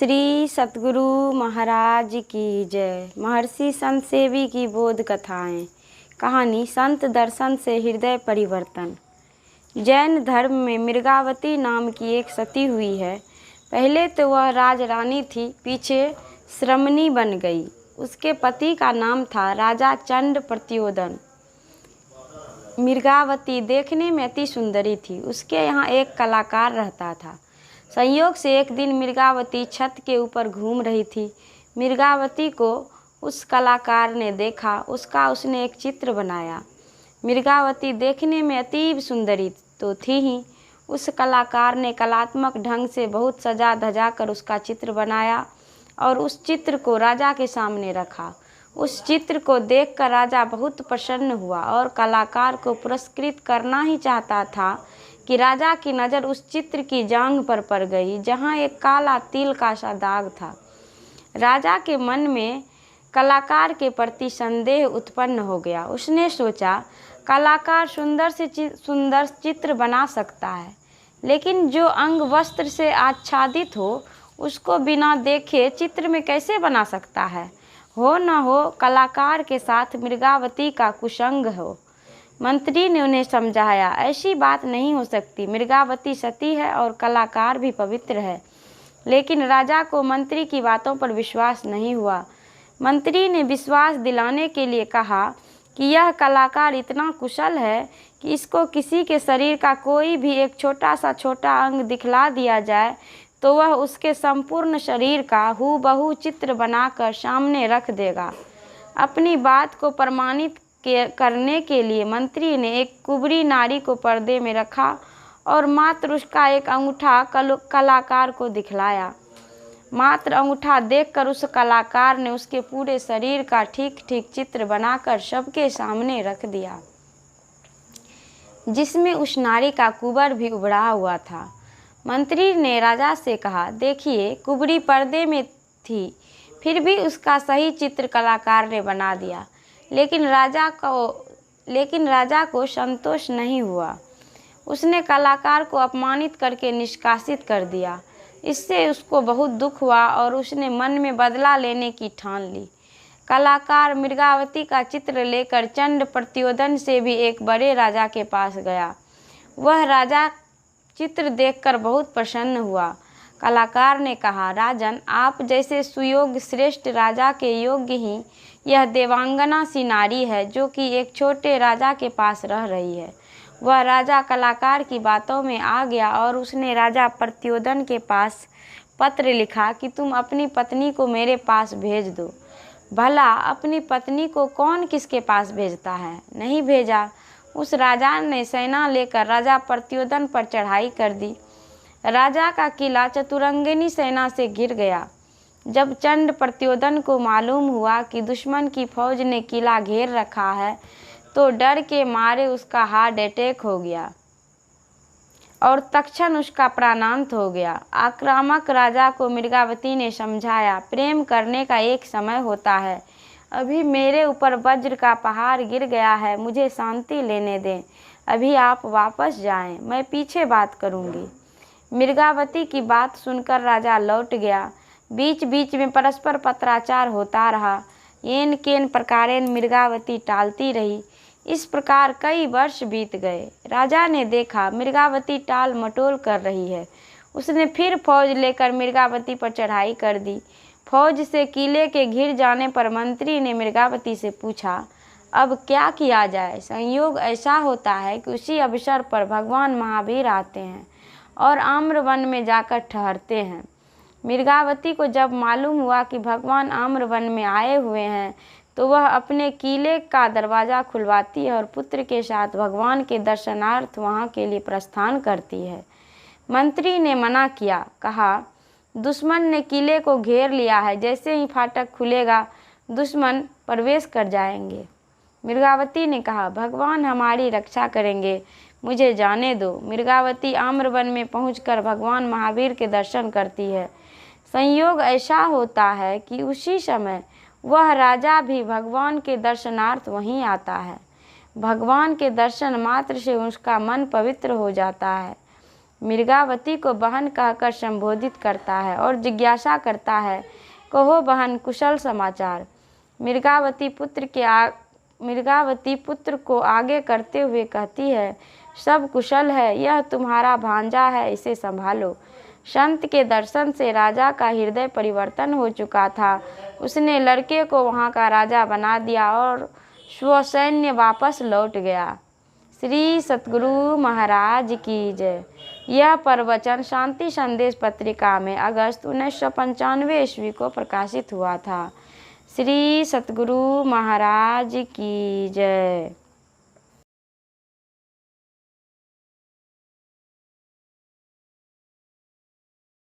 श्री सतगुरु महाराज की जय। महर्षि संत सेवी की बोध कथाएं। कहानी संत दर्शन से हृदय परिवर्तन। जैन धर्म में मृगावती नाम की एक सती हुई है। पहले तो वह राजरानी थी, पीछे श्रमणी बन गई। उसके पति का नाम था राजा चंड प्रत्योदन। मृगावती देखने में अति सुंदरी थी। उसके यहाँ एक कलाकार रहता था। संयोग से एक दिन मृगावती छत के ऊपर घूम रही थी। मृगावती को उस कलाकार ने देखा। उसने एक चित्र बनाया। मृगावती देखने में अतीब सुंदरी तो थी ही। उस कलाकार ने कलात्मक ढंग से बहुत सजा धजा कर उसका चित्र बनाया और उस चित्र को राजा के सामने रखा। उस चित्र को देखकर राजा बहुत प्रसन्न हुआ और कलाकार को पुरस्कृत करना ही चाहता था कि राजा की नज़र उस चित्र की जांघ पर पड़ गई, जहां एक काला तिल का सा दाग था। राजा के मन में कलाकार के प्रति संदेह उत्पन्न हो गया। उसने सोचा, कलाकार सुंदर से सुंदर चित्र बना सकता है, लेकिन जो अंग वस्त्र से आच्छादित हो उसको बिना देखे चित्र में कैसे बना सकता है। हो न हो कलाकार के साथ मृगावती का कुसंग हो। मंत्री ने उन्हें समझाया, ऐसी बात नहीं हो सकती। मृगावती सती है और कलाकार भी पवित्र है। लेकिन राजा को मंत्री की बातों पर विश्वास नहीं हुआ। मंत्री ने विश्वास दिलाने के लिए कहा कि यह कलाकार इतना कुशल है कि इसको किसी के शरीर का कोई भी एक छोटा अंग दिखला दिया जाए तो वह उसके संपूर्ण शरीर का हूबहू चित्र बनाकर सामने रख देगा। अपनी बात को प्रमाणित करने के लिए मंत्री ने एक कुबरी नारी को पर्दे में रखा और मात्र उसका एक अंगूठा कलाकार को दिखलाया। मात्र अंगूठा देखकर उस कलाकार ने उसके पूरे शरीर का ठीक ठीक चित्र बनाकर सबके सामने रख दिया, जिसमें उस नारी का कुबर भी उभरा हुआ था। मंत्री ने राजा से कहा, देखिए, कुबरी पर्दे में थी, फिर भी उसका सही चित्र कलाकार ने बना दिया। लेकिन राजा को संतोष नहीं हुआ। उसने कलाकार को अपमानित करके निष्कासित कर दिया। इससे उसको बहुत दुख हुआ और उसने मन में बदला लेने की ठान ली। कलाकार मृगावती का चित्र लेकर चंड प्रत्योदन से भी एक बड़े राजा के पास गया। वह राजा चित्र देखकर बहुत प्रसन्न हुआ। कलाकार ने कहा, राजन, आप जैसे सुयोग्य श्रेष्ठ राजा के योग्य ही यह देवांगना सी नारी है जो कि एक छोटे राजा के पास रह रही है। वह राजा कलाकार की बातों में आ गया और उसने राजा प्रत्योदन के पास पत्र लिखा कि तुम अपनी पत्नी को मेरे पास भेज दो। भला अपनी पत्नी को कौन किसके पास भेजता है? नहीं भेजा। उस राजा ने सेना लेकर राजा प्रत्योदन पर चढ़ाई कर दी। राजा का किला चतुरंगिनी सेना से घिर गया। जब चंड प्रत्योदन को मालूम हुआ कि दुश्मन की फौज ने किला घेर रखा है तो डर के मारे उसका हार्ट अटैक हो गया और तत्क्षण उसका प्राणांत हो गया। आक्रामक राजा को मृगावती ने समझाया, प्रेम करने का एक समय होता है। अभी मेरे ऊपर वज्र का पहाड़ गिर गया है, मुझे शांति लेने दें। अभी आप वापस जाएं, मैं पीछे बात करूंगी। मृगावती की बात सुनकर राजा लौट गया। बीच बीच में परस्पर पत्राचार होता रहा। येन केन प्रकारेण मृगावती टालती रही। इस प्रकार कई वर्ष बीत गए। राजा ने देखा मृगावती टाल मटोल कर रही है। उसने फिर फौज लेकर मृगावती पर चढ़ाई कर दी। फौज से किले के घिर जाने पर मंत्री ने मृगावती से पूछा, अब क्या किया जाए? संयोग ऐसा होता है कि उसी अवसर पर भगवान महावीर आते हैं और आम्रवन में जाकर ठहरते हैं। मृगावती को जब मालूम हुआ कि भगवान आम्रवन में आए हुए हैं तो वह अपने किले का दरवाज़ा खुलवाती है और पुत्र के साथ भगवान के दर्शनार्थ वहां के लिए प्रस्थान करती है। मंत्री ने मना किया, कहा, दुश्मन ने किले को घेर लिया है, जैसे ही फाटक खुलेगा दुश्मन प्रवेश कर जाएंगे। मृगावती ने कहा, भगवान हमारी रक्षा करेंगे, मुझे जाने दो। मृगावती आम्रवन में पहुंचकर भगवान महावीर के दर्शन करती है। संयोग ऐसा होता है कि उसी समय वह राजा भी भगवान के दर्शनार्थ वहीं आता है। भगवान के दर्शन मात्र से उसका मन पवित्र हो जाता है। मृगावती को बहन कहकर संबोधित करता है और जिज्ञासा करता है, कहो बहन कुशल समाचार। मृगावती पुत्र को आगे करते हुए कहती है, सब कुशल है, यह तुम्हारा भांजा है, इसे संभालो। संत के दर्शन से राजा का हृदय परिवर्तन हो चुका था। उसने लड़के को वहाँ का राजा बना दिया और स्वसैन्य वापस लौट गया। श्री सतगुरु महाराज की जय। यह प्रवचन शांति संदेश पत्रिका में अगस्त 1995 ईस्वी को प्रकाशित हुआ था। श्री सतगुरु महाराज की जय।